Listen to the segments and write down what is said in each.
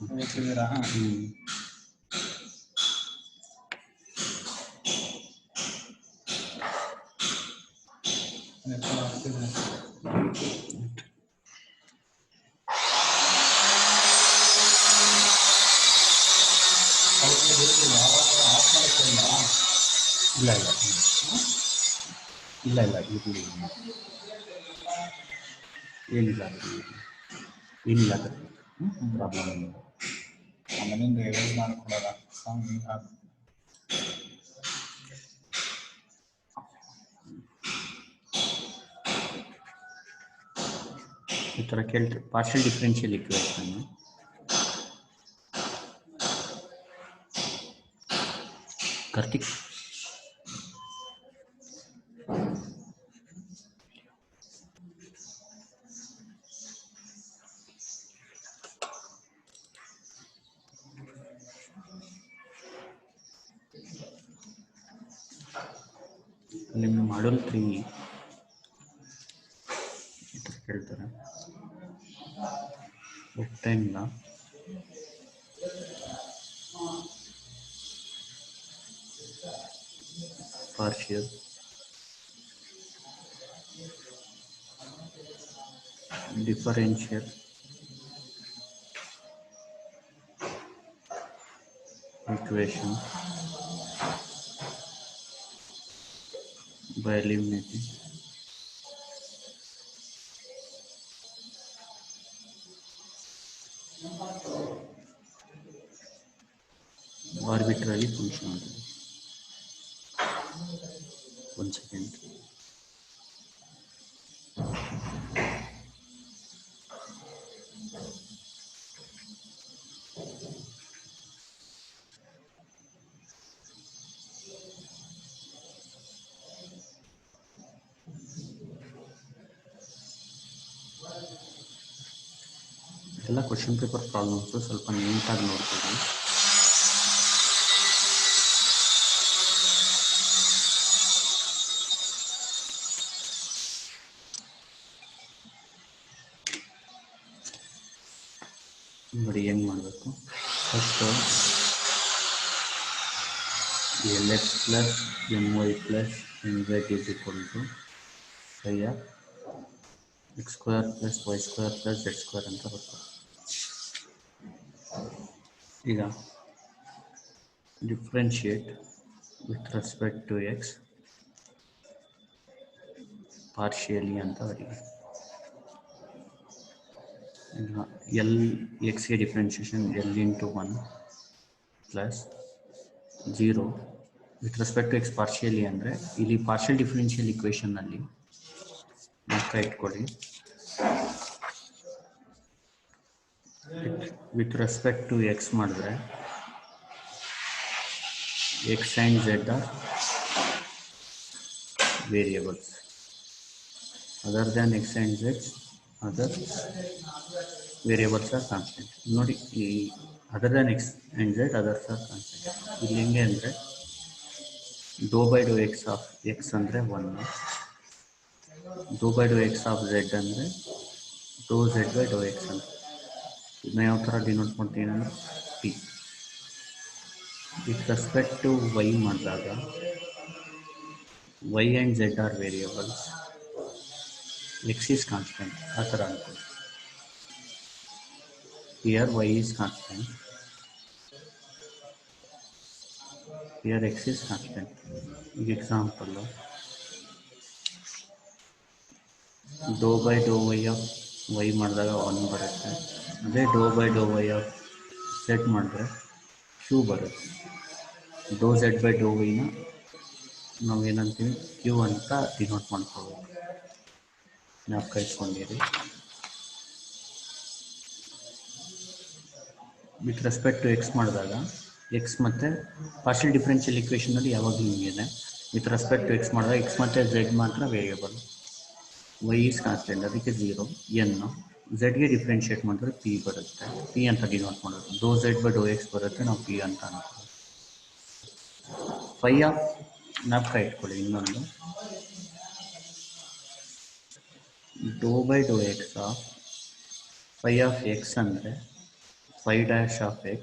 ಓದ್ತಿದ್ದೀರಾ? ಇಲ್ಲ ಇಲ್ಲ ಇಲ್ಲ ಇಲ್ಲ ಇರಲಿ ಏನಿಲ್ಲ ಏನಿಲ್ಲ ಪ್ರಾಬ್ಲಮ್ ಇಲ್ಲ. ಆಮೇಲಿಂದ ರಿವೈಸ್ ಮಾಡ್ಕೊಳ್ಳೋದ ಸಾಂಗ್ ಹಾಕು. ಈ ಥರ ಕೇಳ್ತೀವಿ ಪಾರ್ಷಿಯಲ್ ಡಿಫ್ರೆನ್ಷಿಯಲ್ ಇಕ್ವೇಷನ್. ಕಾರ್ತಿಕ್ ನಿಮ್ಮ ಮಾಡಲ್ 3 ಈ ಥರ ಕೇಳ್ತಾರೆ. ಒಟ್ಟೆಲ್ಲ partial differential equation by eliminating arbitrary function. One second. ಎಲ್ಲ ಕ್ವಶನ್ ಪೇಪರ್ ಪ್ರಾಬ್ಲಮ್ಸು ಸ್ವಲ್ಪ ನೀಟಾಗಿ ನೋಡ್ತೀವಿ. ನೋಡಿ ಏನು ಮಾಡಬೇಕು. First LX plus MY plus MZ is equal to phi of x square plus y square plus z square ಅಂತ ಬರ್ತದೆ. ಈಗ differentiate with respect to X partially ಅಂತ ಬರೀರಿ. ಎಲ್ ಎಕ್ಸ್ಗೆ differentiation L into 1 plus 0 with respect to X partially ಅಂದರೆ ಇಲ್ಲಿ partial differential ಇಕ್ವೇಷನ್ನಲ್ಲಿ ಲೆಕ್ಕ ಇಟ್ಕೊಳ್ಳಿ. ವಿತ್ ರೆಸ್ಪೆಕ್ಟ್ ಟು ಎಕ್ಸ್ ಮಾಡಿದ್ರೆ X and Z are variables, other than X and Z other variables are constant. ನೋಡಿ ಈ other than X and Z others are constant. ಇಲ್ಲಿ ಹೆಂಗೆ ಅಂದರೆ ಡೋ by Dow X of X ಅಂದರೆ 1, doe by Dow X of Z ಅಂದರೆ ಡೋ Z by Dow X ಅಂತ. ಇದನ್ನ ಯಾವ ಥರ ಡಿನೋಟ್ ಮಾಡ್ತೀನಿ ಅಂದರೆ P. With respect to Y ಮಾಡಿದಾಗ Y and Z are variables, X is constant ಆ ಥರ ಅನ್ಕೊಳ್ಳಿ. Here Y is constant, here X is constant. ಈಗ example doe by Dow Y of Y ಮಾಡಿದಾಗ 1 ಬರುತ್ತೆ. ಅದೇ doe by Dow Y of Z ಮಾಡಿದ್ರೆ Q ಬರುತ್ತೆ. Doe Z by Dow ವೈನ ನಾವೇನಂತೀವಿ Q ಅಂತ ಡಿನೋಟ್ ಮಾಡ್ಕೋಬೇಕು. ಜ್ಞಾಪಕ ಇಟ್ಕೊಂಡಿರಿ. ವಿತ್ ರೆಸ್ಪೆಕ್ಟ್ ಟು ಎಕ್ಸ್ ಮಾಡಿದಾಗ ಎಕ್ಸ್ ಮತ್ತು ಪಾರ್ಷಿಯಲ್ ಡಿಫ್ರೆನ್ಷಿಯಲ್ ಇಕ್ವೇಷನಲ್ಲಿ ಯಾವಾಗಲೂ ಹಿಂಗೇನೆ. ವಿತ್ ರೆಸ್ಪೆಕ್ಟ್ ಟು ಎಕ್ಸ್ ಮಾಡಿದಾಗ ಎಕ್ಸ್ ಮತ್ತು ಝೆಡ್ ಮಾತ್ರ ವೇರಿಯಬಲ್, ವೈ ಈಸ್ ಕಾನ್ಸ್ಟೆಂಟ್ ಅದಕ್ಕೆ 0 ಎನ್ನು. ಝೆಡ್ಗೆ ಡಿಫ್ರೆನ್ಷಿಯೇಟ್ ಮಾಡಿದ್ರೆ ಪಿ ಬರುತ್ತೆ, ಪಿ ಅಂತ ಡಿನೋಟ್ ಮಾಡೋದು. ಡೋ ಝೆಡ್ ಬೈ ಡೋ ಎಕ್ಸ್ ಬರುತ್ತೆ, ನಾವು ಪಿ ಅಂತ ಅನ್ಕೊಳ್ಳೋದು. ಫೈ ಆಫ್ ಜ್ಞಾಪಕ ಇಟ್ಕೊಳ್ಳಿ ಇನ್ನೊಂದು, doe by Dow X of phi of X ಅಂದರೆ phi dash of x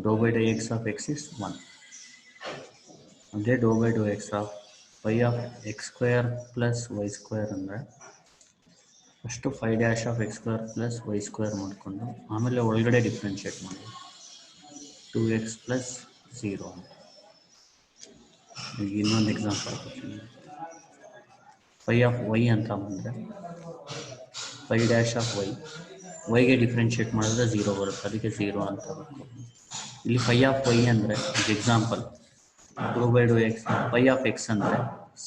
dou by dx of x is 1. ಅದೇ dou by dou x of phi of x square plus y square ಅಂದರೆ first phi dash of x square plus y square ಮಾಡಿಕೊಂಡು ಆಮೇಲೆ ಒಳಗಡೆ differentiate ಮಾಡಿ 2x plus 0 ಅಂತ. ಈಗ ಇನ್ನೊಂದು example ಕೊಡ್ತೀನಿ. phi of y ಅಂತ ಬಂದರೆ phi dash of y ವೈಗೆ ಡಿಫ್ರೆನ್ಷಿಯೇಟ್ ಮಾಡಿದ್ರೆ 0 ಬರುತ್ತೆ, ಅದಕ್ಕೆ 0 ಅಂತ ಬರುತ್ತೆ. ಇಲ್ಲಿ phi of y ಅಂದರೆ example dou by dou x, phi of x ಅಂದರೆ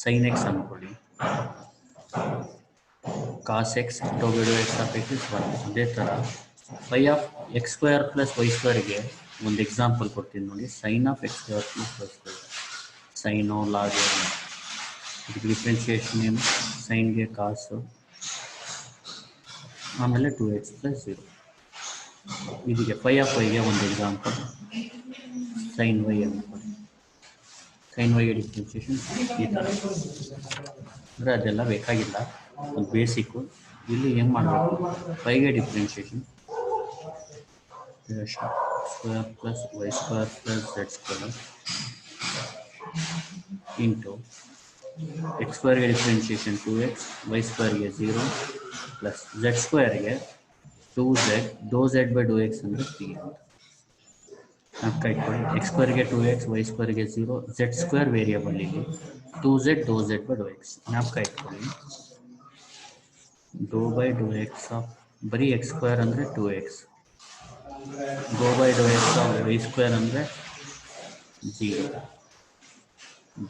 sin x ಅಂದ್ಕೊಳ್ಳಿ, cos x dou by dou x of x is 1. ಅದೇ ಥರ phi of x square plus y squareಗೆ ಒಂದು ಎಕ್ಸಾಂಪಲ್ ಕೊಡ್ತೀನಿ ನೋಡಿ, sin of x square plus y square, sine log, ಇದಕ್ಕೆ differentiation ಏನು, ಸೈನ್ಗೆ ಕಾಸು, ಆಮೇಲೆ 2x plus 0. ಇದಕ್ಕೆ phi of y ಗೆ ಒಂದು ಎಕ್ಸಾಂಪಲ್ sin y ಅಂದ್ಕೊಳ್ಳಿ, sin y ಗೆ ಡಿಫ್ರೆನ್ಷಿಯೇಷನ್ ಈ ಥರ. ಅಂದರೆ ಅದೆಲ್ಲ ಬೇಕಾಗಿಲ್ಲ, ಒಂದು ಬೇಸಿಕ್ಕು. ಇಲ್ಲಿ ಹೆಂಗೆ ಮಾಡಬೇಕು, ಫೈಗೆ differentiation square plus Y square plus Z square into X ಸ್ಕ್ವೇರ್ಗೆ ಡಿಫ್ರೆನ್ಷಿಯೇಷನ್ 2x, ವೈ ಸ್ಕ್ವೇರ್ಗೆ 0 ಪ್ಲಸ್ ಝೆಡ್ ಸ್ಕ್ವೇರ್ಗೆ 2z, Dow Z by Dow X ಅಂದರೆ 3 ಅಂತ. ಜ್ಞಾಪಕ ಇಟ್ಕೊಳ್ಳಿ, ಎಕ್ಸ್ ಸ್ಕ್ವೇರ್ಗೆ 2x, ವೈ ಸ್ಕ್ವೇರ್ಗೆ 0, ಝೆಡ್ ಸ್ಕ್ವೇರ್ ವೇರಿಯಬಲ್ ಇಲ್ಲಿ 2z, Dow Z by Dow X. ಜ್ಞಾಪಕ ಇಟ್ಕೊಳ್ಳಿ, ಡೋ ಬೈ ಡೋ ಎಕ್ಸ್ ಆಫ್ ಬರೀ ಎಕ್ಸ್ ಸ್ಕ್ವೇರ್ ಅಂದರೆ 2x, doe by Dow X of Y square ಅಂದರೆ 0,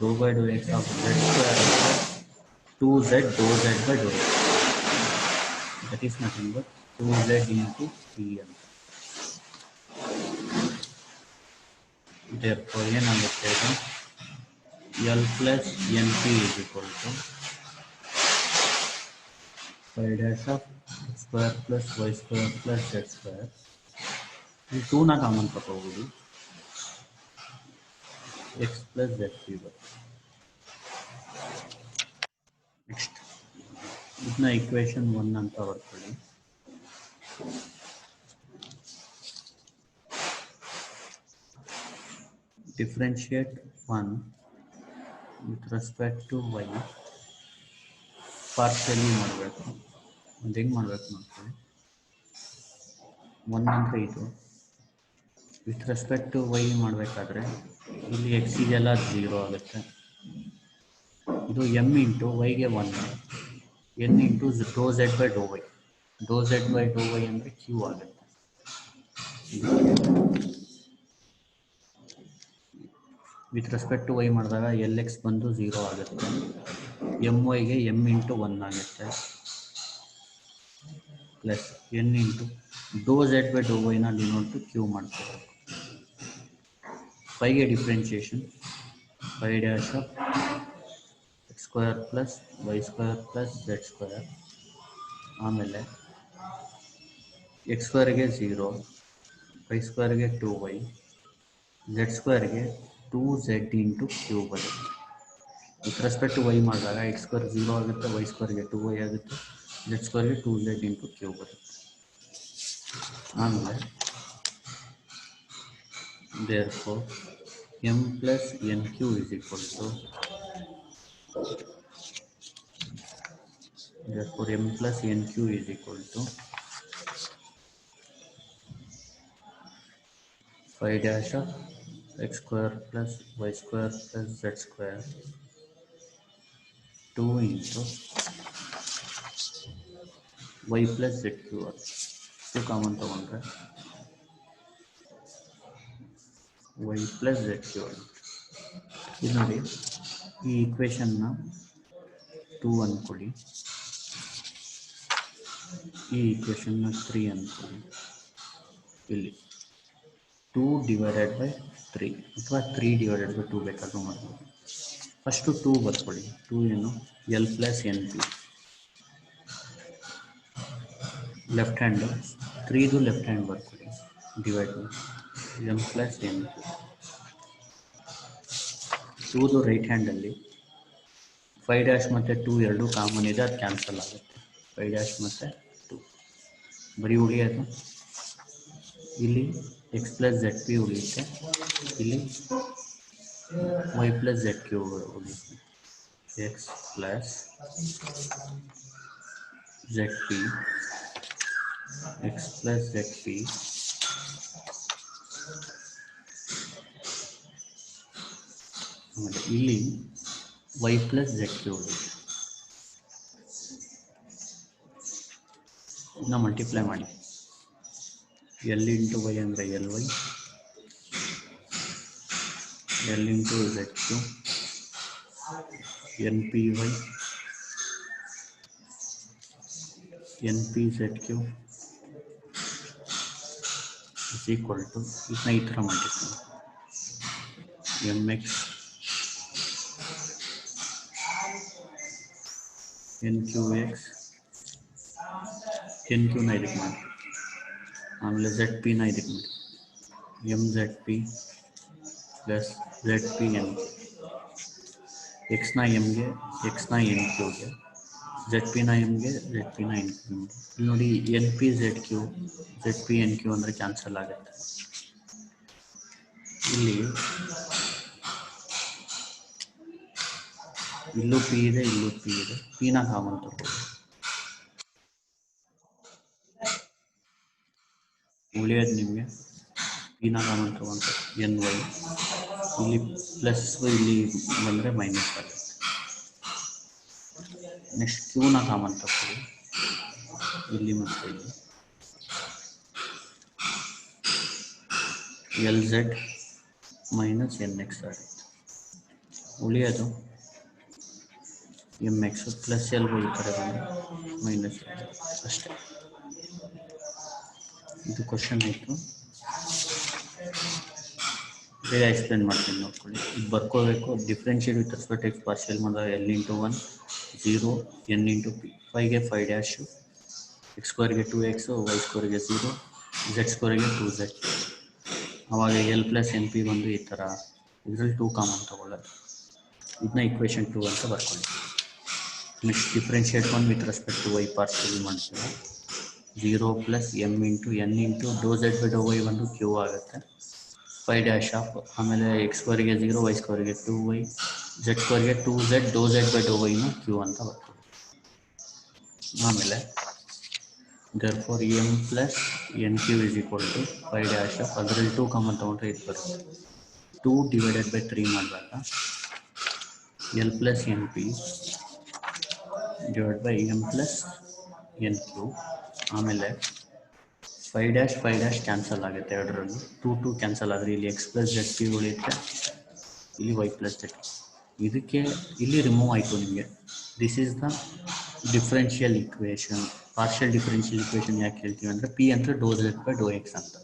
doe by Dow X of Z square ಅಂದರೆ 2z, Dow Z by Dow X. That is nothing but 2z into 3 ಅಂತ. Therefore, ಏನಾಗುತ್ತೆ ಇದು, L plus NP is equal to phi dash of x square plus y square plus z square. ಈ 2ನ common ತಗೋಬೋದು, x plus z3 ಬರುತ್ತೆ. Next ಇದನ್ನ equation 1 ಅಂತ ಬರ್ಕೊಳ್ಳಿ. Differentiate 1 with respect to y partially ಮಾಡಬೇಕು. ಅದು ಹೆಂಗೆ ಮಾಡಬೇಕು ನೋಡ್ಕೊಳ್ಳಿ. 1 ಅಂದರೆ ಇದು ವಿತ್ ರೆಸ್ಪೆಕ್ಟ್ ಟು y ಮಾಡಬೇಕಾದ್ರೆ ಇಲ್ಲಿ ಎಕ್ಸಿಗೆಲ್ಲ 0 ಆಗುತ್ತೆ. ಇದು m ಇಂಟು ವೈಗೆ 1, n into doe Z by Dow Y, Dow Z by Dow Y ಅಂದರೆ q ಆಗುತ್ತೆ. ವಿತ್ ರೆಸ್ಪೆಕ್ಟ್ ಟು ವೈ ಮಾಡಿದಾಗ ಎಲ್ ಎಕ್ಸ್ ಬಂದು 0 ಆಗುತ್ತೆ, ಎಮ್ ವೈಗೆ m ಇಂಟು 1 ಆಗುತ್ತೆ, plus n into doe Z by ಡೋ ವೈನ ಡಿನೋಟ್ ಕ್ಯೂ ಮಾಡ್ಕೋಬೇಕು. ಫೈಗೆ differentiation phi dash of X square plus Y square plus Z square, ಆಮೇಲೆ ಎಕ್ಸ್ ಸ್ಕ್ವೇರ್ಗೆ 0, ವೈ ಸ್ಕ್ವೇರ್ಗೆ 2y, ಝೆಡ್ ಸ್ಕ್ವೇರ್ಗೆ 2z ಇಂಟು ಕ್ಯೂ ಬರುತ್ತೆ. ವಿತ್ ರೆಸ್ಪೆಕ್ಟ್ ಟು ವೈ ಮಾಡಿದಾಗ X square 0 ಆಗುತ್ತೆ, ವೈ ಸ್ಕ್ವೇರ್ಗೆ 2y ಆಗುತ್ತೆ, ಝೆಡ್ ಸ್ಕ್ವೇರ್ಗೆ 2z ಇಂಟು ಕ್ಯೂ ಬರುತ್ತೆ. ಆಮೇಲೆ therefore m plus nq is equal to m plus nq is equal to phi dash of x square plus y square plus z square 2 into y plus z cube. 2 common ತಗೊಂಡ್ರೆ y plus z cube. ಇದು ನೋಡಿ, ಈ ಈಕ್ವೇಷನ್ನ 2 ಅಂದ್ಕೊಳ್ಳಿ, ಈ ಈಕ್ವೇಷನ್ನ 3 ಅಂದ್ಕೊಳ್ಳಿ. ಇಲ್ಲಿ 2 divided by 3 ಅಥವಾ 3 divided by 2 ಬೇಕಾದರೂ ಮಾಡ್ಬೋದು. ಫಸ್ಟು 2 ಬರ್ಕೊಳ್ಳಿ, 2 ಏನು L plus N P, left hand 3ದು ಲೆಫ್ಟ್ ಹ್ಯಾಂಡ್ ಬರ್ಕೊಳ್ಳಿ, divide by M plus N P. 2ದು ರೈಟ್ ಹ್ಯಾಂಡಲ್ಲಿ 5 ಡ್ಯಾಶ್ ಮತ್ತು 2 ಎರಡೂ ಕಾಮನ್ ಇದೆ, ಅದು ಕ್ಯಾನ್ಸಲ್ ಆಗುತ್ತೆ. 5 ಡ್ಯಾಶ್ ಮತ್ತು 2 ಬರೀ ಉಳಿಯೋದು ಇಲ್ಲಿ ಎಕ್ಸ್ ಪ್ಲಸ್ ಝೆಡ್ ಪಿ ಉಳಿಯುತ್ತೆ, ಇಲ್ಲಿ ವೈ ಪ್ಲಸ್ ಝೆಡ್ ಕ್ಯೂ ಉಳಿಯುತ್ತೆ. X plus Z P, X plus Z P ಆಮೇಲೆ ಇಲ್ಲಿ ವೈ ಪ್ಲಸ್ ಝೆಡ್ ಕ್ಯೂ ಉಳಿಯುತ್ತೆ. ಇದನ್ನ ಮಲ್ಟಿಪ್ಲೈ ಮಾಡಿ, ಎಲ್ ಇಂಟು ವೈ ಅಂದರೆ L Y, L into Z Q, N P Y, N P Z Q is equal to, ಇದನ್ನ ಈ ಥರ multiply, M X N Q X, N ಕ್ಯೂನ ಇದಕ್ಕೆ ಮಾಡಿ, ಆಮೇಲೆ ಝೆಡ್ ಪಿನ ಇದಕ್ಕೆ ಮಾಡಿ, M Z P plus Z P N Q, ಎಕ್ಸ್ನ ಎಮ್ಗೆ, ಎಕ್ಸ್ನ ಎನ್ ಕ್ಯೂಗೆ, ಝೆಡ್ ಪಿನ ಎಮ್ಗೆ, ಝೆಡ್ ಪಿನ ಎನ್ ಕ್ಯೂ. ಇಲ್ಲಿ ನೋಡಿ N P Z Q, Z P N Q ಅಂದರೆ ಕ್ಯಾನ್ಸಲ್ ಆಗುತ್ತೆ. ಇಲ್ಲಿ ಇಲ್ಲೂ ಪಿ ಇದೆ, ಇಲ್ಲೂ ಪಿ ಇದೆ, ಪಿನ ಕಾಮನ್ ತಗೊಳ್ಳಿ, ಉಳಿಯೋದು ನಿಮಗೆ ಪಿನ ಕಾಮನ್ ತಗೊಂಡು ಎನ್ ವೈ, ಇಲ್ಲಿ ಪ್ಲಸ್ ಇಲ್ಲಿ ಬಂದರೆ ಮೈನಸ್ ಆಗುತ್ತೆ. ನೆಕ್ಸ್ಟ್ ಕ್ಯೂನ ಕಾಮನ್ ತಗೊಳ್ಳಿ, ಇಲ್ಲಿ ಮತ್ತು ಇಲ್ಲಿ, L Z minus N X ಆಗುತ್ತೆ. ಉಳಿಯೋದು M X plus L Y ಈ ಕಡೆ ಬಂದು ಮೈನಸ್ ಅಷ್ಟೇ. ಇದು ಕ್ವಶನ್ ಆಯಿತು. ಬೇಗ ಎಕ್ಸ್ಪ್ಲೇನ್ ಮಾಡ್ತೀನಿ ನೋಡ್ಕೊಳ್ಳಿ. ಇದು ಬರ್ಕೋಬೇಕು. Differentiate with respect X partial ಮಾಡಿದಾಗ L into 1 0 N into P, 5ಗೆ 5 ಡ್ಯಾಶು, ಎಕ್ಸ್ ಸ್ಕ್ವೇರ್ಗೆ 2x, ವೈ ಸ್ಕ್ವೇರ್ಗೆ 0, ಝೆಡ್ ಸ್ಕ್ವೇರ್ಗೆ 2z. ಆವಾಗ ಎಲ್ ಪ್ಲಸ್ ಎನ್ ಪಿ ಬಂದು ಈ ಥರ, ಇದರಲ್ಲಿ 2 ಕಾಮನ್ ತೊಗೊಳ್ಳೋದು. ಇದನ್ನ ಇಕ್ವೇಷನ್ 2 ಅಂತ ಬರ್ಕೊಳ್ಳಿ. Next differentiate 1 with respect to Y partial ಮಾಡ್ತೀವಿ. 0 plus M into N into doe Z by Dow Y ಬಂದು ಕ್ಯೂ ಆಗುತ್ತೆ, 5 ಡ್ಯಾಶ್ ಆಫ್, ಆಮೇಲೆ ಎಕ್ಸ್ ಸ್ಕ್ವೇರ್ಗೆ 0, ವೈ ಸ್ಕ್ವೇರ್ಗೆ 2y, ಝೆಡ್ ಸ್ಕ್ವೇರ್ಗೆ 2z, ಡೋ ಝೆಡ್ ಬೈ ಡೋ ವೈನ ಕ್ಯೂ ಅಂತ ಬರ್ಕೊಳ್ಳಿ. ಆಮೇಲೆ therefore M plus N Q is equal to 5 dash of, ಅದರಲ್ಲಿ 2 ಕಾಮನ್ ತೊಗೊಂಡ್ರೆ ಇದು ಬರುತ್ತೆ. 2 ಡಿವೈಡೆಡ್ ಬೈ 3 ಮಾಡಿದಾಗ L plus N P divide by M plus N Q. ಆಮೇಲೆ 5 ಡ್ಯಾಶ್ ಕ್ಯಾನ್ಸಲ್ ಆಗುತ್ತೆ, ಎರಡರಲ್ಲೂ 2 ಕ್ಯಾನ್ಸಲ್ ಆದರೆ ಇಲ್ಲಿ ಎಕ್ಸ್ ಪ್ಲಸ್ ಝೆಡ್ ಪಿ ಉಳಿಯುತ್ತೆ, ಇಲ್ಲಿ ವೈ ಪ್ಲಸ್ ಝೆಡ್. ಇದಕ್ಕೆ ಇಲ್ಲಿ ರಿಮೂವ್ ಆಯಿತು ನಿಮಗೆ. This is the differential equation. Partial differential equation ಯಾಕೆ ಹೇಳ್ತೀವಿ ಅಂದರೆ ಪಿ ಅಂದರೆ ಡೋ ಝೆಡ್ ಬೈ ಡೋ ಎಕ್ಸ್ ಅಂತ.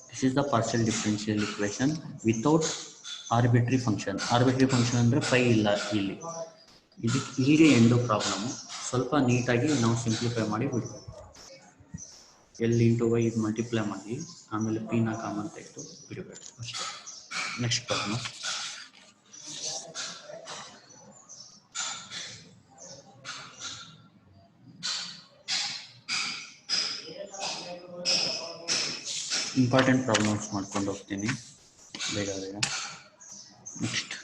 This is the partial differential equation without ಆರ್ಬಿಟ್ರಿ function. ಆರ್ಬಿಟ್ರಿ function ಅಂದರೆ ಪೈ ಇಲ್ಲ ಇಲ್ಲಿ. ಇದಕ್ಕೆ ಹೀಗೆ ಎಂಡೋ ಪ್ರಾಬ್ಲಮ್ಮು. ಸ್ವಲ್ಪ ನೀಟಾಗಿ ನಾವು ಸಿಂಪ್ಲಿಫೈ ಮಾಡಿ ಬಿಡಬೇಕು. ಎಲ್ ಇಂಟು ವೈ ಇದು ಮಲ್ಟಿಪ್ಲೈ ಮಾಡಿ, ಆಮೇಲೆ ಪಿನ ಕಾಮನ್ ತೆಗೆದು ಬಿಡಬೇಕು ಅಷ್ಟೇ. Next problem. ಇಂಪಾರ್ಟೆಂಟ್ ಪ್ರಾಬ್ಲಮ್ಸ್ ಮಾಡ್ಕೊಂಡು ಹೋಗ್ತೀನಿ ಬೇಗ ಬೇಗ. Next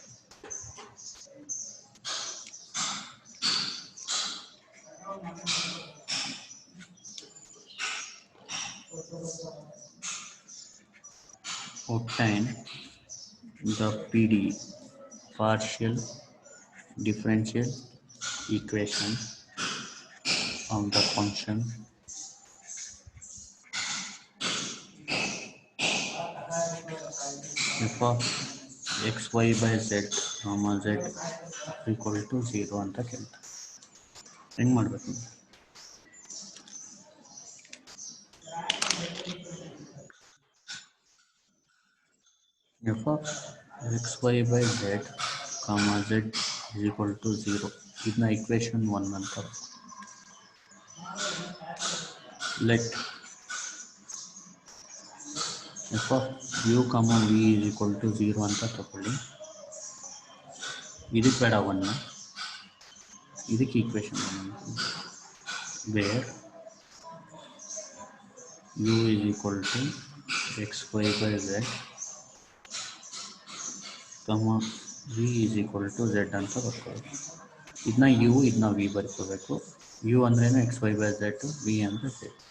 obtain the PD, partial differential equation of the function f of xy by z, z equal to 0 ಅಂತ ಕೇಳ್ತಾರೆ. ಹೆಂಗೆ ಮಾಡಬೇಕು? f of xy by z, z is equal to 0. ಇದನ್ನ equation 1 ಅಂತ. Let f of u, v is equal to 0 ಅಂತ ತಗೊಳ್ಳಿ. ಇದಕ್ಕೆ ಬೇಡ 1, ಇದಕ್ಕೆ ಇಕ್ವೇಷನ್ 1 ವೇರ್ u is equal to X Y by Z comma V is equal to Z ಅಂತ ಬರ್ಕೋಬೇಕು. ಇದನ್ನ ಯು ಇದನ್ನ ವಿ ಬರ್ಕೋಬೇಕು. ಯು ಅಂದ್ರೇನು X Y by Z, V ಅಂದರೆ ಝೆಡ್.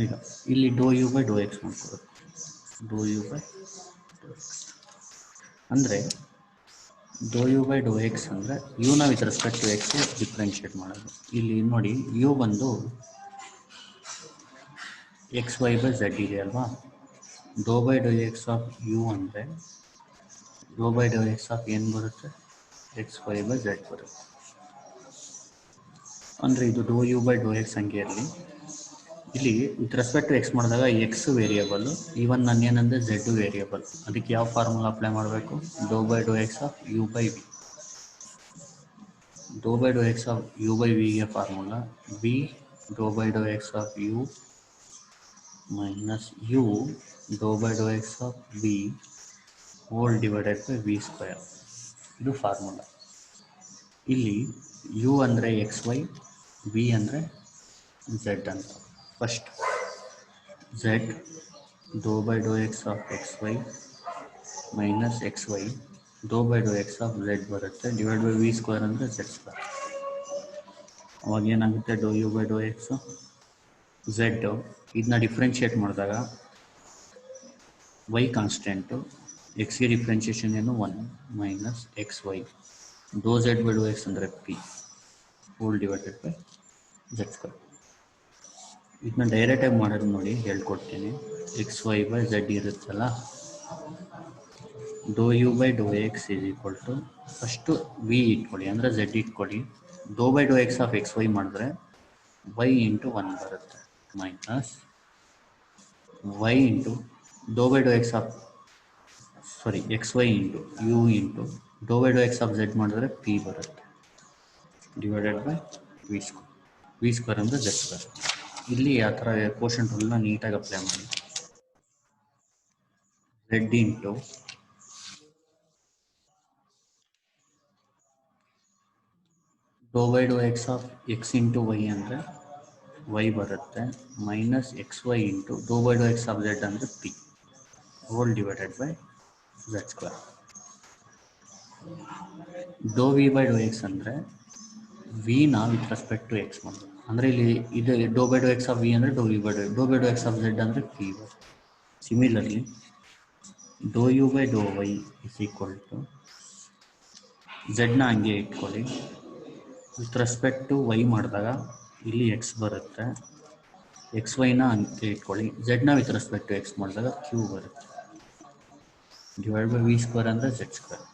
ಈಗ ಇಲ್ಲಿ do you by Dow X ಮಾಡ್ಕೋಬೇಕು. Do you by Dow X ಅಂದರೆ do you by Dow X ಅಂದರೆ ಯುನ with respect to X differentiate ಮಾಡೋದು. ಇಲ್ಲಿ ನೋಡಿ ಯು ಬಂದು ಎಕ್ಸ್ ವೈ ಬೈ ಝೆಡ್ ಇದೆ ಅಲ್ವಾ. Do by Dow X of U ಅಂದರೆ ಡೋ ಬೈ ಡೋ ಎಕ್ಸ್ ಆಫ್ ಏನು ಬರುತ್ತೆ, ಎಕ್ಸ್ ವೈ ಬೈ ಝೆಡ್ ಬರುತ್ತೆ. ಅಂದರೆ ಇದು do you by Dow X ಹಂಗೆ ಇರಲಿ. ಇಲ್ಲಿ ವಿತ್ ರೆಸ್ಪೆಕ್ಟ್ ಟು ಎಕ್ಸ್ ಮಾಡಿದಾಗ ಎಕ್ಸ್ ವೇರಿಯಬಲ್, ಈವನ್ ನನ್ನ ಏನಂದರೆ ಝೆಡ್ ವೇರಿಯಬಲ್. ಅದಕ್ಕೆ ಯಾವ ಫಾರ್ಮುಲಾ ಅಪ್ಲೈ ಮಾಡಬೇಕು, do by Dow X of U by V. Do by Dow X of U by ವಿಗೆ formula V do by Dow X of U minus U do by Dow X of V whole divided by V square. ಇದು formula. ಇಲ್ಲಿ U ಅಂದರೆ X Y, V ಅಂದರೆ Z ಅಂತ. First Z do by Dow X of X Y minus X Y do by Dow X of Z ಬರುತ್ತೆ, divide by V square ಅಂದರೆ Z square. ಅವಾಗ ಏನಾಗುತ್ತೆ, do you by do X Z. ಇದನ್ನ differentiate ಮಾಡಿದಾಗ Y constant, ಎಕ್ಸ್ಗೆ differentiation ಏನು 1 minus X Y Dow Z by Dow X ಅಂದರೆ P whole divided by Z square. ಇದನ್ನ ಡೈರೆಕ್ಟಾಗಿ ಮಾಡೋದು ನೋಡಿ ಹೇಳ್ಕೊಡ್ತೀನಿ. ಎಕ್ಸ್ ವೈ ಬೈ ಝೆಡ್ ಇರುತ್ತಲ್ಲ, do you by Dow X is equal to first V ಇಟ್ಕೊಳ್ಳಿ ಅಂದರೆ ಝೆಡ್ ಇಟ್ಕೊಳ್ಳಿ. ಡೋ by Dow X of X Y ಮಾಡಿದ್ರೆ ವೈ ಇಂಟು 1 ಬರುತ್ತೆ minus Y into do by Dow X of X Y into U into do by Dow X of Z ಮಾಡಿದ್ರೆ P ಬರುತ್ತೆ divided by V square. V square ಅಂದರೆ Z square. ಇಲ್ಲಿ ಆ ಥರ quotient ರೂಲ್ನ ನೀಟಾಗಿ apply ಮಾಡಿ. Z into do by Dow X of X into Y ಅಂದರೆ ವೈ ಬರುತ್ತೆ minus X Y into do by Dow X of Z ಅಂದರೆ P whole divided by Z square. Do V by Dow X ಅಂದರೆ ವಿನ with respect to X ಮಾಡೋದು. ಅಂದರೆ ಇಲ್ಲಿ ಇದು do by Dow X of V ಅಂದರೆ do V by do by Dow X of Z ಅಂದರೆ P. Similarly do you by Dow Y is equal to ಝೆಡ್ನ ಹಂಗೆ ಇಟ್ಕೊಳ್ಳಿ. ವಿತ್ ರೆಸ್ಪೆಕ್ಟ್ ಟು ವೈ ಮಾಡಿದಾಗ ಇಲ್ಲಿ ಎಕ್ಸ್ ಬರುತ್ತೆ, ಎಕ್ಸ್ ವೈನ ಹಂಗೆ ಇಟ್ಕೊಳ್ಳಿ. ಝೆಡ್ನ ವಿತ್ ರೆಸ್ಪೆಕ್ಟ್ ಟು ಎಕ್ಸ್ ಮಾಡಿದಾಗ ಕ್ಯೂ ಬರುತ್ತೆ ಡಿವೈಡ್ ಬೈ ವಿ ಸ್ಕ್ವೇರ್ ಅಂದರೆ ಝೆಡ್ ಸ್ಕ್ವೇರ್.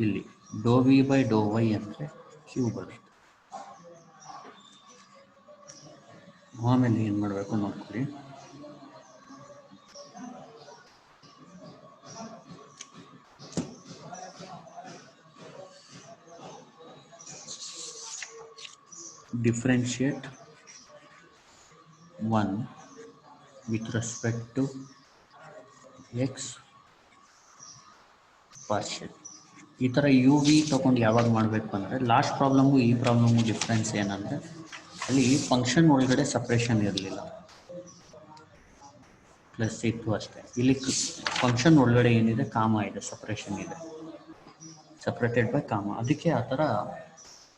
ಇಲ್ಲಿ doe V by Dow Y ಅಂದರೆ ಕ್ಯೂ ಬರುತ್ತೆ. ಆಮೇಲೆ ಏನು ಮಾಡಬೇಕು ನೋಡ್ಕೊಳ್ಳಿ. Differentiate 1 with respect to X partial. ಈ ಥರ ಯು ವಿ ತೊಗೊಂಡು ಯಾವಾಗ ಮಾಡಬೇಕು ಅಂದರೆ ಲಾಸ್ಟ್ ಪ್ರಾಬ್ಲಮು ಈ ಪ್ರಾಬ್ಲಮು ಡಿಫ್ರೆನ್ಸ್ ಏನಂದರೆ ಅಲ್ಲಿ ಫಂಕ್ಷನ್ ಒಳಗಡೆ ಸಪ್ರೇಷನ್ ಇರಲಿಲ್ಲ, ಪ್ಲಸ್ ಇತ್ತು ಅಷ್ಟೇ. ಇಲ್ಲಿ ಫಂಕ್ಷನ್ ಒಳಗಡೆ ಏನಿದೆ ಕಾಮ ಇದೆ, ಸಪ್ರೇಷನ್ ಇದೆ, ಸಪ್ರೇಟೆಡ್ ಬೈ ಕಾಮ. ಅದಕ್ಕೆ ಆ ಥರ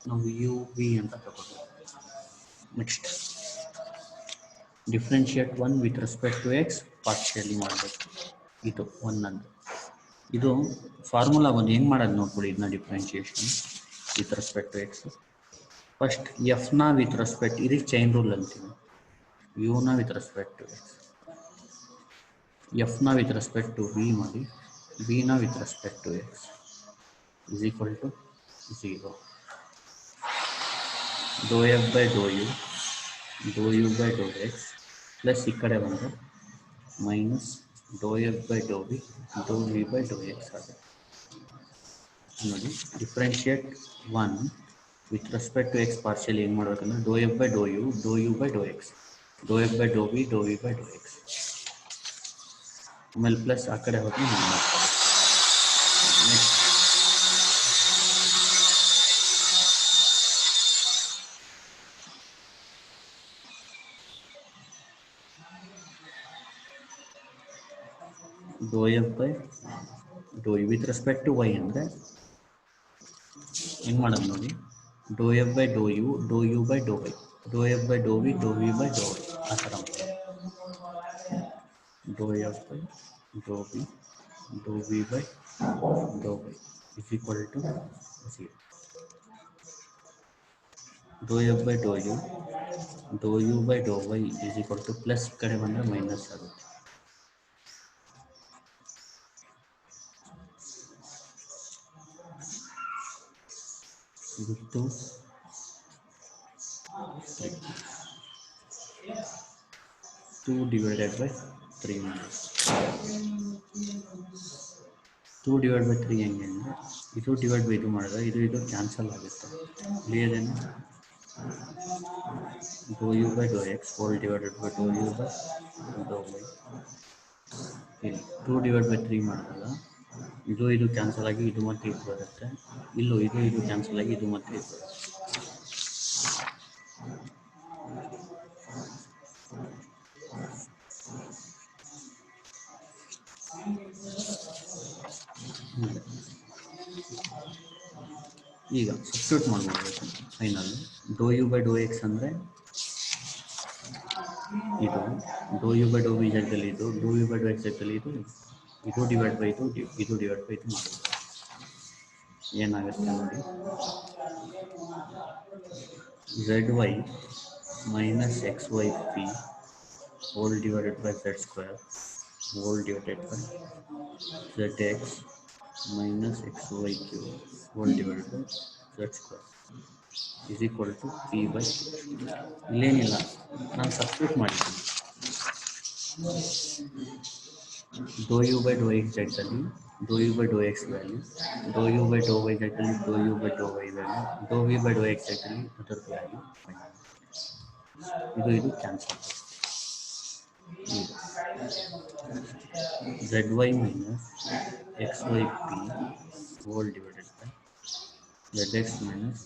ನಾವು ಯು ವಿ ಅಂತ ತಗೋಬೇಕು. Next differentiate 1 with respect to X partially ಮಾಡಬೇಕು. ಇದು 1 ಅಂದರೆ ಇದು ಫಾರ್ಮುಲಾ ಬಂದು ಹೆಂಗೆ ಮಾಡೋದು ನೋಡ್ಕೊಳ್ಳಿ. ಇದನ್ನ differentiation with respect to X first ಎಫ್ನ ವಿತ್ ರೆಸ್ಪೆಕ್ಟ್, ಇದಕ್ಕೆ ಚೈನ್ ರೂಲ್ ಅಂತೀವಿ. ಯುನ ವಿತ್ ರೆಸ್ಪೆಕ್ಟ್ ಟು ಎಕ್ಸ್, ಎಫ್ನ ವಿತ್ ರೆಸ್ಪೆಕ್ಟ್ ಟು ವಿ ಮಾಡಿ, ವಿನ with respect to X is equal to 0. Do F by do you by Dow X plus ಈ ಕಡೆ ಬಂದು minus do F by do V by Dow X ಆಗುತ್ತೆ. ನೋಡಿ differentiate 1 with respect to X partial ಏನು ಮಾಡಬೇಕಂದ್ರೆ ಡೋ F by do you by Dow X, do F by do V by Dow X. ಆಮೇಲೆ plus ಆ ಕಡೆ ಹೋಗಿ ಮಾಡ್ತಾರೆ. Next do F by do U with respect to Y ಅಂದರೆ ಹೆಂಗೆ ಮಾಡೋದು ನೋಡಿ, do F by do you by Dow Y, do F by do V by Dow Y ಆ ಥರ ಮಾಡೋದು. Do F by do V by Dow Y is equal to 0. Do F by do you by Dow Y is equal to plus ಕಡೆ ಬಂದರೆ minus ಆಗುತ್ತೆ. ಇದು 2 divided by 3 minus 2 divided by 3 ಹೆಂಗೆ ಅಂದರೆ ಇದು ಡಿವೈಡ್ ಬೈ ಇದು ಮಾಡಿದ್ರೆ ಇದು ಕ್ಯಾನ್ಸಲ್ ಆಗುತ್ತೆ. ಕ್ಲಿಯರೇನು? Do you by Dow X whole divided by do you by Dow Y. ಇಲ್ಲಿ 2 divided by 3 ಮಾಡಿದಾಗ ಇದು ಕ್ಯಾನ್ಸಲ್ ಆಗಿ ಇದು ಮತ್ತೆ ಇದು ಬರುತ್ತೆ. ಇಲ್ಲೂ ಇದು ಕ್ಯಾನ್ಸಲ್ ಆಗಿ ಇದು ಮತ್ತೆ ಇದು ಬರುತ್ತೆ. ಈಗ ಸಬ್ಸ್ಟಿಟ್ಯೂಟ್ ಮಾಡ್ಬಿಡ್ಬೇಕು final. Do you by Dow X ಅಂದರೆ ಇದು, do you by do V ಜಾಗದಲ್ಲಿ ಇದು, do you by Dow X ಜಾಗದಲ್ಲಿ ಇದು ಡಿವೈಡ್ ಬೈ ಇದು ಡಿವೈಡ್ ಬೈ ಇದು ಮಾಡೋದು. ಏನಾಗುತ್ತೆ ನೋಡಿ, Z Y minus X Y P whole divided by Z square whole divided by Z X minus X Y Q whole divided by Z square is equal to P by. ಇಲ್ಲೇನಿಲ್ಲ, ನಾನು substitute ಮಾಡಿದ್ದೀನಿ. Do you by Dow X ಜಾಗದಲ್ಲಿ do you by Dow X value, do you by Dow Y ಜಾಗದಲ್ಲಿ do you by Dow Y value, do V by Dow X ಜಾಗದಲ್ಲಿ ಅದರ value. ಇದು cancel. Z Y minus X Y P whole divided by Z X minus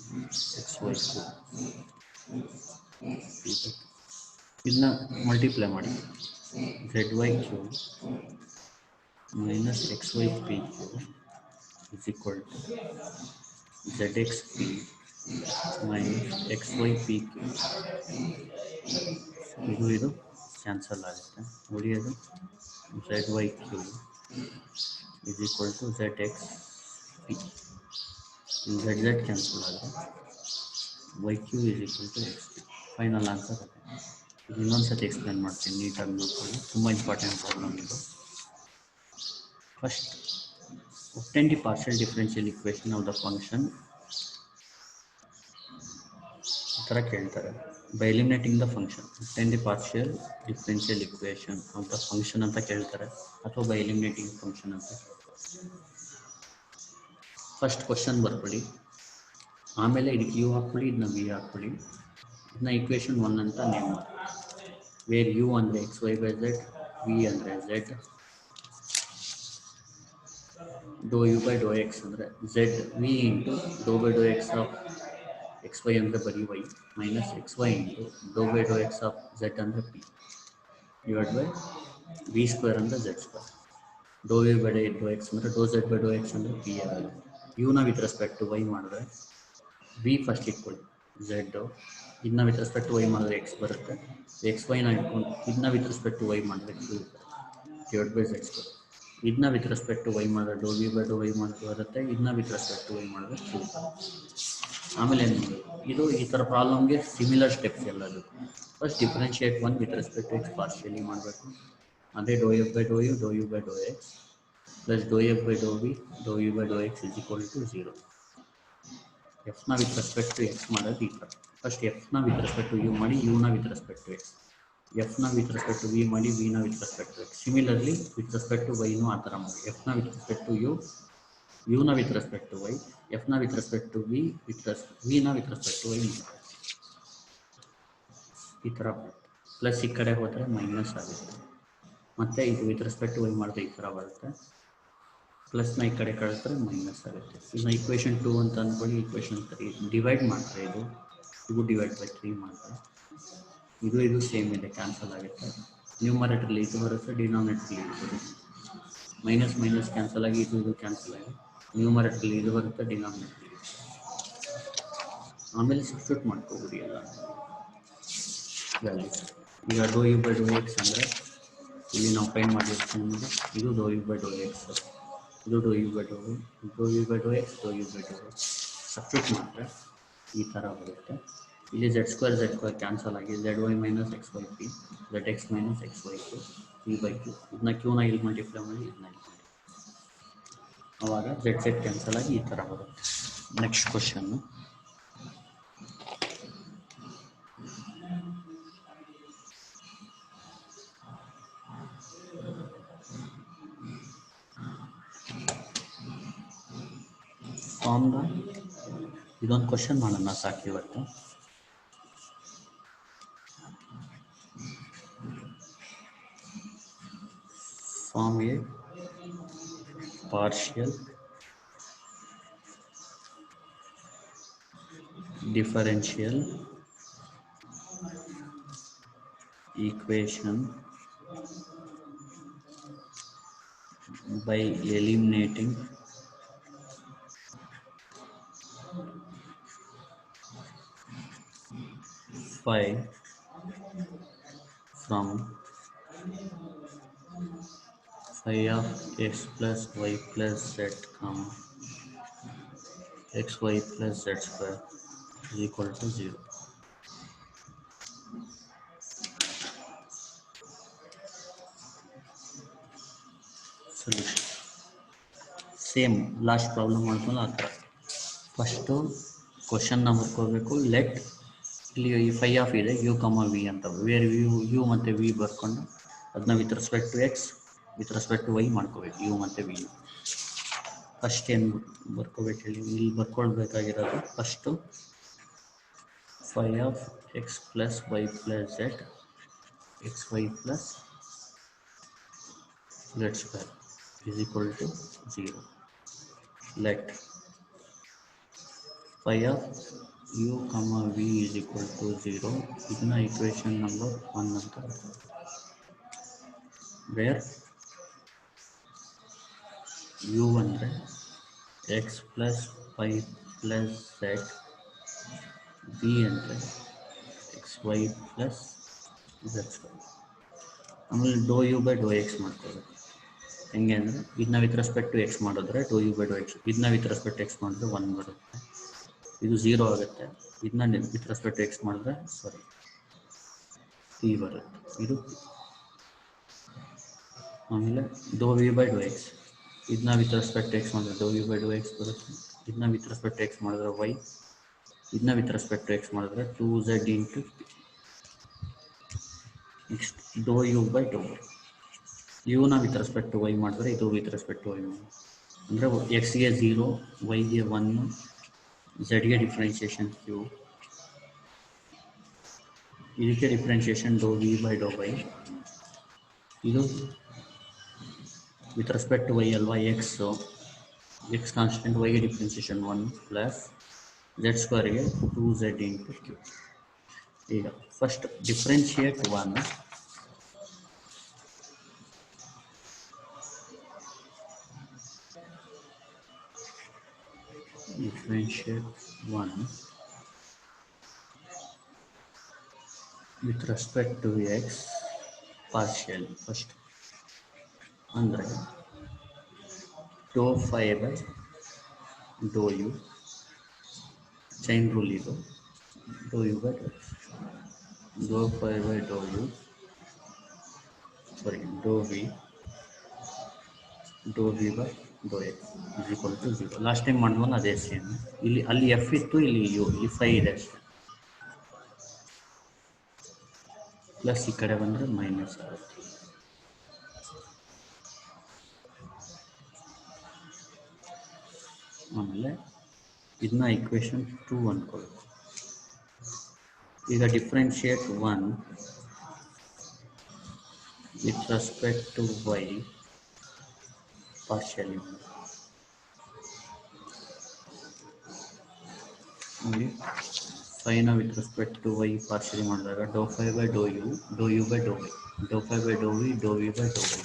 X Y Q. ಇದನ್ನ multiply ಮಾಡಿ, Z Y Q minus X Y P Q is equal to Z X P minus X Y P Q. ಇದು cancel ಆಗುತ್ತೆ. ಉಳಿಯೋದು Z Y Q is equal to Z X P. Z cancel ಆಗುತ್ತೆ, Y Q is equal to X P. Final answer ಅದೇ. ಇದು ಇನ್ನೊಂದು ಸತಿ explain ಮಾಡ್ತೀನಿ, ನೀಟಾಗಿ ನೋಡ್ಕೊಳ್ಳಿ. ತುಂಬ ಇಂಪಾರ್ಟೆಂಟ್ ಪ್ರಾಬ್ಲಮ್ ಇದು. First, obtain the partial differential equation of the function. ಈ ಥರ ಕೇಳ್ತಾರೆ, by eliminating the function obtain the partial differential equation of the function ಅಂತ ಕೇಳ್ತಾರೆ, ಅಥವಾ ಬೈ ಎಲಿಮಿನೇಟಿಂಗ್ ಫಂಕ್ಷನ್ ಅಂತ ಕೇಳ್ತಾರೆ. ಫಸ್ಟ್ ಕ್ವಶನ್ ಬರ್ಕೊಳ್ಳಿ, ಆಮೇಲೆ ಇದಕ್ಕೆ ಯು ಹಾಕ್ಕೊಳ್ಳಿ, ಇದನ್ನ ವಿ ಹಾಕ್ಕೊಳ್ಳಿ, ಇದನ್ನ ಇಕ್ವೇಷನ್ 1 ಅಂತ ನೇಮ್ ಮಾಡಿ. ವೇರ್ ಯು ಅಂದರೆ X Y by Z, V ಅಂದರೆ Z, do you by Dow X ಅಂದರೆ Z V into do by Dow X of X Y ಅಂದರೆ ಬರೀ Y minus X Y into do by Dow X of Z ಅಂದರೆ P divide by V square ಅಂದರೆ Z square. Do you by Dow X ಅಂದರೆ ಡೋ Z by Dow X ಅಂದರೆ P ಆಗಿದೆ. ಯುನ with respect to Y ಮಾಡಿದ್ರೆ V first ಇಟ್ಕೊಳ್ಳಿ Z, ಇದನ್ನ with respect to Y ಮಾಡಿದ್ರೆ ಎಕ್ಸ್ ಬರುತ್ತೆ, ಎಕ್ಸ್ ವೈನ ಇಟ್ಕೊಂಡು ಇದನ್ನ ವಿತ್ ರೆಸ್ಪೆಕ್ಟ್ ಟು ವೈ ಮಾಡಿದ್ರೆ Q divide by Z square. ಇದನ್ನ ವಿತ್ ರೆಸ್ಪೆಕ್ಟ್ ಟು ವೈ ಮಾಡಿದ್ರೆ doe V by Dow Y ಮಾಡಿದ್ರೆ ಬರುತ್ತೆ, ಇದನ್ನ ವಿತ್ ರೆಸ್ಪೆಕ್ಟ್ ಟು ವೈ ಮಾಡಿದ್ರೆ ಕ್ಯೂ. ಆಮೇಲೆ ಇದು ಈ ಥರ ಪ್ರಾಬ್ಲಮ್ಗೆ ಸಿಮಿಲರ್ ಸ್ಟೆಪ್ಸ್ ಎಲ್ಲದು. First differentiate one with respect to X partially ಮಾಡಬೇಕು, ಅದೇ doe F by do you by Dow X plus do F by do V do you by Dow X is equal to 0. ಎಫ್ನ with respect to X ಮಾಡೋದು ಈ ಥರ. First ಎಫ್ನ with respect to U ಮಾಡಿ, ಯುನ with respect to X, ಎಫ್ನ with respect to V ಮಾಡಿ, ವಿನ with respect to X. Similarly with respect to ವೈನು ಆ ಥರ ಮಾಡಿ, ಎಫ್ನ ವಿತ್ ರೆಸ್ಪೆಕ್ಟ್ ಟು ಯು, ಯುನ ವಿತ್ ರೆಸ್ಪೆಕ್ಟ್ ಟು ವೈ, ಎಫ್ನ ವಿತ್ ರೆಸ್ಪೆಕ್ಟ್ ಟು ವಿ, ವಿನ ವಿತ್ ರೆಸ್ಪೆಕ್ಟ್ ಟು ವೈ ಈ ಥರ ಬರುತ್ತೆ. ಪ್ಲಸ್ ಈ ಕಡೆ ಹೋದರೆ ಮೈನಸ್ ಆಗುತ್ತೆ, ಮತ್ತು ಇದು ವಿತ್ ರೆಸ್ಪೆಕ್ಟ್ ಟು ವೈ ಮಾಡಿದ್ರೆ ಈ ಥರ ಬರುತ್ತೆ, ಪ್ಲಸ್ನ ಈ ಕಡೆ ಕಳಿಸಿದ್ರೆ ಮೈನಸ್ ಆಗುತ್ತೆ. ಇದನ್ನ ಇಕ್ವೇಷನ್ 2 ಅಂತ ಅಂದ್ಕೊಳ್ಳಿ, ಇಕ್ವೇಷನ್ 3 ಡಿವೈಡ್ ಮಾಡಿದ್ರೆ ಇದು ಡಿವೈಡ್ ಬೈ 3 ಮಾಡಿದ್ರೆ ಇದು ಸೇಮ್ ಇದೆ, ಕ್ಯಾನ್ಸಲ್ ಆಗುತ್ತೆ. ನ್ಯೂಮರೇಟರ್ಲಿ ಇದು ಬರುತ್ತೆ, ಡಿನಾಮಿನೇಟರ್ಲಿ ಇದು ಬರುತ್ತೆ. ಮೈನಸ್ ಮೈನಸ್ ಕ್ಯಾನ್ಸಲ್ ಆಗಿ ಇದು ಕ್ಯಾನ್ಸಲ್ ಆಗಿ ನ್ಯೂಮರೇಟರ್ ಇದು ಬರುತ್ತೆ, ಡಿನಾಮಿನೇಟರ್ ಆಮೇಲೆ ಸಬ್ಸ್ಟಿಟ್ಯೂಟ್ ಮಾಡ್ಕೋಬೋದು ಎಲ್ಲ ವ್ಯಾಲ್ಯೂಸ್. ಈಗ do you by Dow X ಅಂದರೆ ಇಲ್ಲಿ ನಾವು ಫೈಂಡ್ ಮಾಡಿರ್ತೀವಿ ಅಂದರೆ ಇದು do you by Dow X, ಇದು do you by Dow X, do you by Dow X substitute ಮಾಡಿದ್ರೆ ಈ ಥರ ಬರುತ್ತೆ. ಇಲ್ಲಿ z² ಕ್ಯಾನ್ಸಲ್ ಆಗಿ ZY minus XY P, ZX minus XY Q, P by Q, ಇದನ್ನ ಕ್ಯೂನ ಇಲ್ಲಿ ಮಲ್ಟಿಪ್ಲೈ ಮಾಡಿ ಇದನ್ನ ಇಲ್ಲಿ ಮಾಡಿ ಆವಾಗ Z ಕ್ಯಾನ್ಸಲ್ ಆಗಿ ಈ ಥರ ಬರುತ್ತೆ. ನೆಕ್ಸ್ಟ್ ಕ್ವಶನ್ನು, ಫಾರ್ಮ್ ಇದೊಂದು ಕ್ವಶನ್ ಮಾಡೋಣ ಸಾಕು ಇವತ್ತು. Form a partial differential equation by eliminating phi from phi of x plus y plus z comma xy plus z square is equal to 0. Solution same last problem ಮಾಡ್ಕೊಂಡು ಆ ಥರ first ಕ್ವಶನ್ನ ಬರ್ಕೋಬೇಕು. Let ಇಲ್ಲಿ ಈ ಫೈ ಆಫ್ ಇದೆ U comma V ಅಂತ, where U ಮತ್ತು ವಿ ಬರ್ಕೊಂಡು ಅದನ್ನ with respect to X with respect to Y ಮಾಡ್ಕೋಬೇಕು ಯು ಮತ್ತು ವಿನ. ಫಸ್ಟ್ ಏನು ಬರ್ಕೋಬೇಕು ಹೇಳಿ, ಇಲ್ಲಿ ಬರ್ಕೊಳ್ಬೇಕಾಗಿರೋದು first phi of X plus Y plus Z X Y plus Z square is equal to 0. Let phi of u comma v is equal to 0. ಇದನ್ನ equation number 1 ಅಂತ, where u ಅಂದರೆ x plus y plus z, v ಅಂದರೆ xy plus z square. ಆಮೇಲೆ ಡೋ you by Dow X ಮಾಡ್ಕೋಬೇಕು. ಹೆಂಗೆ ಅಂದರೆ ಇದನ್ನ with respect to X ಮಾಡಿದ್ರೆ ಡೋ ಯು ಬೈ ಡೋ ಎಕ್ಸ್, ಇದನ್ನ ವಿತ್ ರೆಸ್ಪೆಕ್ಟ್ ಟು ಎಕ್ಸ್ ಮಾಡಿದ್ರೆ 1 ಬರುತ್ತೆ, ಇದು 0 ಆಗುತ್ತೆ. ಇದನ್ನ ವಿತ್ ರೆಸ್ಪೆಕ್ಟ್ ಟು ಎಕ್ಸ್ ಮಾಡಿದ್ರೆ ಪಿ ಬರುತ್ತೆ, ಇದು ಆಮೇಲೆ ಡೋ ವಿ ಬೈ ಡೋ ಎಕ್ಸ್, ಇದನ್ನ ವಿತ್ ರೆಸ್ಪೆಕ್ಟ್ ಟು ಎಕ್ಸ್ ಮಾಡಿದ್ರೆ ಡೋ ಯು ಬೈ ಡೋ ಎಕ್ಸ್ ಬರುತ್ತೆ, ಇದನ್ನ ವಿತ್ ರೆಸ್ಪೆಕ್ಟ್ ಟು ಎಕ್ಸ್ ಮಾಡಿದ್ರೆ ವೈ, ಇದನ್ನ ವಿತ್ ರೆಸ್ಪೆಕ್ಟ್ ಟು ಎಕ್ಸ್ ಮಾಡಿದ್ರೆ 2z into P. Next do you by Dow Y, ಯುನ ವಿತ್ ರೆಸ್ಪೆಕ್ಟ್ ಟು ವೈ ಮಾಡಿದ್ರೆ ಇದು ವಿತ್ ರೆಸ್ಪೆಕ್ಟ್ ಟು ವೈ ಅಂದರೆ ಎಕ್ಸ್ಗೆ 0, ವೈಗೆ 1, ಝೆಡ್ಗೆ ಡಿಫ್ರೆನ್ಷಿಯೇಷನ್ ಕ್ಯೂ, ಇದಕ್ಕೆ differentiation do V by Dow Y, ಇದು ವಿತ್ ರೆಸ್ಪೆಕ್ಟ್ ಟು ವೈ ಅಲ್ವಾ ಎಕ್ಸ್ ಕಾನ್ಸ್ಟೆಂಟ್, ವೈಗೆ ಡಿಫ್ರೆನ್ಷಿಯೇಷನ್ 1 ಪ್ಲಸ್ ಝೆಡ್ ಸ್ಕ್ವೇರ್ಗೆ 2z ಇಂಟು ಕ್ಯೂ. ಈಗ first differentiate 1, differentiate 1 with respect to x partial first ಅಂದರೆ do phi by do u, chain rule ಇದು, do you by Dow X, do phi by do u do V by Dow X is equal to 0. Last time ಮಾಡಿದ್ವಲ್ಲ ಅದೇ same, ಇಲ್ಲಿ ಅಲ್ಲಿ F ಇತ್ತು, ಇಲ್ಲಿ you, ಇಲ್ಲಿ five ಇದೆ ಅಷ್ಟೇ, ಪ್ಲಸ್ ಈ ಕಡೆ ಬಂದರೆ ಮೈನಸ್ ಆಗುತ್ತೆ. ಆಮೇಲೆ ಇದನ್ನ ಇಕ್ವೇಶನ್ 2 ಅಂದ್ಕೊಳ್ಬೇಕು. ಈಗ differentiate 1 with respect to y partially, ನೋಡಿ ಫೈನ with respect to y partially ಮಾಡಿದಾಗ do phi by do you by Dow Y, do phi by do V by Dow y.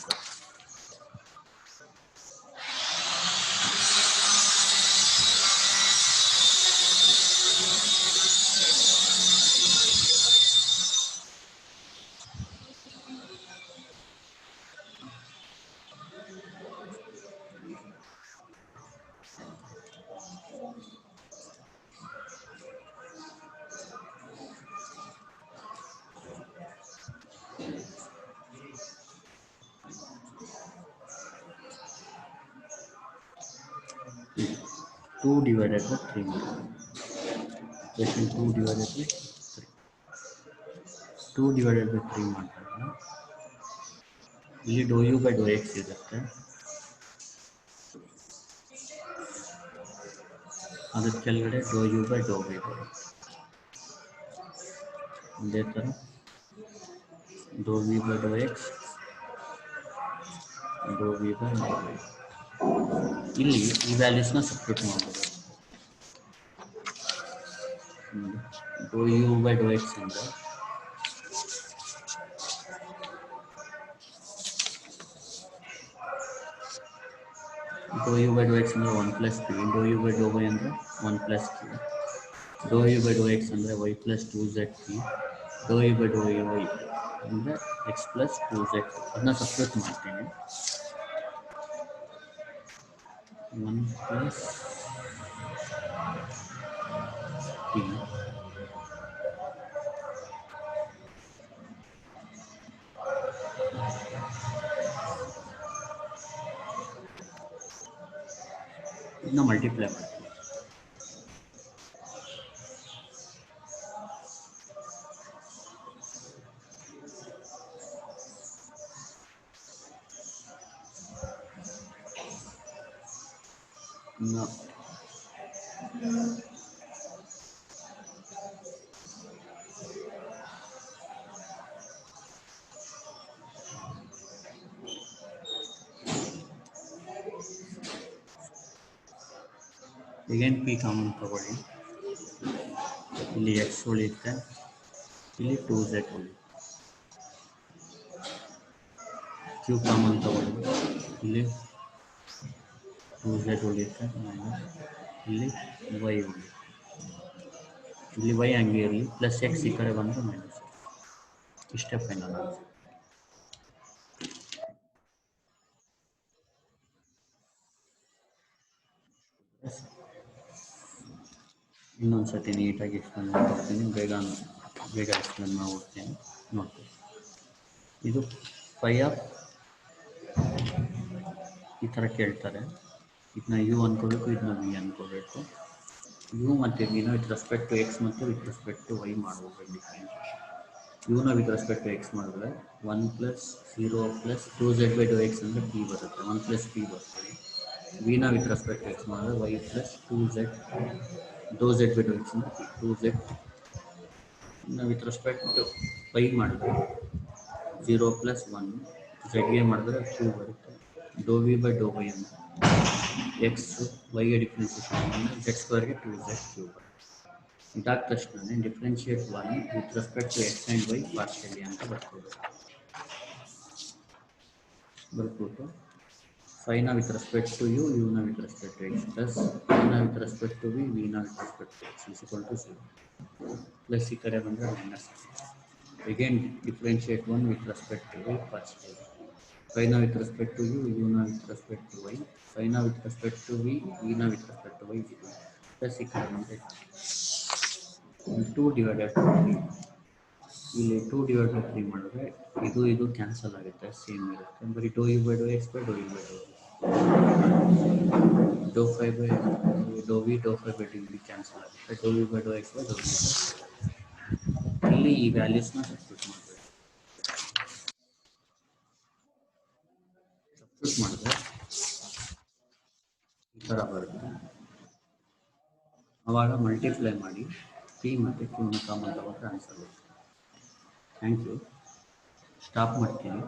2 divided by 3 ಮಾಡ್ತಾರೆ. Equation 2 divided by 3. 2 divided by 3 ಮಾಡಿದಾಗ ಇಲ್ಲಿ do you by Dow x ಇರುತ್ತೆ. ಅದ್ರ ಕೆಳಗಡೆ do you by Dow y ಬರುತ್ತೆ. ಅದೇ ಥರ do V by Dow X, do V by Dow Y. ಇಲ್ಲಿ ಈ ವ್ಯಾಲ್ಯೂಸ್ನ ಸಬ್ಸ್ಟಿಟ್ಯೂಟ್ ಮಾಡ್ಬೋದು. Do you by Dow X ಅಂದರೆ do you by Dow X ಅಂದರೆ 1 plus p, do you by Dow Y ಅಂದರೆ 1 plus p, do you by Dow X ಅಂದರೆ y plus 2z p, do you by Dow Y ಅಂದರೆ X plus 2z. ಅದನ್ನ substitute ಮಾಡ್ತೀನಿ. 1 plus P ಇದನ್ನ multiply ಮಾಡ್ತೀನಿ. again p common ತಗೊಳ್ಳಿ. ಇಲ್ಲಿ X ಉಳಿಯುತ್ತೆ, ಇಲ್ಲಿ 2z ಉಳಿಯುತ್ತೆ. ಕ್ಯೂ ಕಾಮನ್ ತಗೊಳ್ಳಿ. ಇಲ್ಲಿ 2z ಉಳಿಯುತ್ತೆ, ಇಲ್ಲಿ y ಉಳಿಯುತ್ತೆ. ಇಲ್ಲಿ y ಹಂಗೆ ಇರಲಿ, ಪ್ಲಸ್ ಎಕ್ಸ್ ಈ ಕಡೆ ಬಂದರೆ ಮೈನಸ್. ಇಷ್ಟೇ ಫೈನಲ್ ಆನ್ಸರ್. ಇನ್ನೊಂದು ಸತಿ ನೀಟಾಗಿ ಎಕ್ಸ್ಪ್ಲೇನ್ ಮಾಡ್ಕೊಡ್ತೀನಿ. ಬೇಗ ಎಕ್ಸ್ಪ್ಲೇನ್ ಮಾಡ್ಬಿಡ್ತೀನಿ, ನೋಡ್ತೀನಿ. ಇದು ಫೈ ಆಫ್ ಈ ಥರ ಕೇಳ್ತಾರೆ. ಇದನ್ನ ಯು ಅಂದ್ಕೋಬೇಕು, ಇದನ್ನ ವಿ ಅಂದ್ಕೋಬೇಕು. ಯು ಮತ್ತು ವಿನ ವಿತ್ ರೆಸ್ಪೆಕ್ಟ್ ಟು ಎಕ್ಸ್ ಮತ್ತು ವಿತ್ ರೆಸ್ಪೆಕ್ಟ್ ಟು ವೈ ಮಾಡ್ಬೋದು ಡಿಫ್ರೆನ್ಷಿಯೇಷನ್. ಯುನ ವಿತ್ ರೆಸ್ಪೆಕ್ಟ್ ಟು ಎಕ್ಸ್ ಮಾಡಿದ್ರೆ 1 plus 0 plus 2z by Dow X ಅಂದರೆ ಪಿ ಬರುತ್ತೆ, 1 ಪ್ಲಸ್ ಪಿ ಬರ್ತದೆ. ವಿನ ವಿತ್ ರೆಸ್ಪೆಕ್ಟ್ ಟು ಎಕ್ಸ್ ಮಾಡಿದ್ರೆ y plus 2z do z by Dow X ಅಂದರೆ 2z. With respect to Y ಮಾಡಿದ್ರೆ 0 plus 1, ಝಡ್ಗೆ ಮಾಡಿದ್ರೆ 2 ಬರುತ್ತೆ. Do V by Dow Y ಅಂದರೆ ಎಕ್ಸ್ ವೈಗೆ ಡಿಫ್ರೆನ್ಷಿಯೇಷನ್ ಅಂದರೆ z ಸ್ಕ್ವೇರ್ಗೆ 2z ಕ್ಯೂಬ್. ಇದಾದ ತಕ್ಷಣ differentiate 1 with respect to x and y partially ಅಂತ ಬರ್ಕೊಟ್ಟು ಫೈನ ವಿತ್ ರೆಸ್ಪೆಕ್ಟ್ ಟು ಯು, ಯುನ with respect to x plus ವಿನ ವಿತ್ ರೆಸ್ಪೆಕ್ಟ್ ಟು ವಿ, ವಿನ with respect to X is equal to 0. Plus ಈ ಕಡೆ ಬಂದರೆ minus. Again differentiate 1 with respect to y partially. Fine with respect to you, ಯುನ with respect to y, ಫೈನ with respect to v, ವಿನ with respect to y plus ಈ ಕಡೆ ಬಂದರೆ 2 divided by 3. ಇಲ್ಲಿ 2 ಡಿವೈಡ್ ಬೈ 3 ಮಾಡಿದ್ರೆ ಇದು ಕ್ಯಾನ್ಸಲ್ ಆಗುತ್ತೆ, ಸೇಮ್ ಇರುತ್ತೆ. ಬರೀ do you by Dow x by do you by do do phi by do V do phi by d cancel ಆಗುತ್ತೆ. Do you by Dow x by do you by. ಇಲ್ಲಿ ಈ ವ್ಯಾಲ್ಯೂಸ್ನ substitute ಮಾಡಬೇಕು. Substitute ಮಾಡಿದ್ರೆ ಈ ಥರ ಬರುತ್ತೆ. ಆವಾಗ ಮಲ್ಟಿಪ್ಲೈ ಮಾಡಿ ಪಿ ಮತ್ತು ಕ್ಯೂನ ಕಾಮನ್ ತಗೊಂಡ್ರೆ ಆನ್ಸರ್ ಬರುತ್ತೆ. Thank you. ಸ್ಟಾಪ್ ಮಾಡ್ತೀನಿ.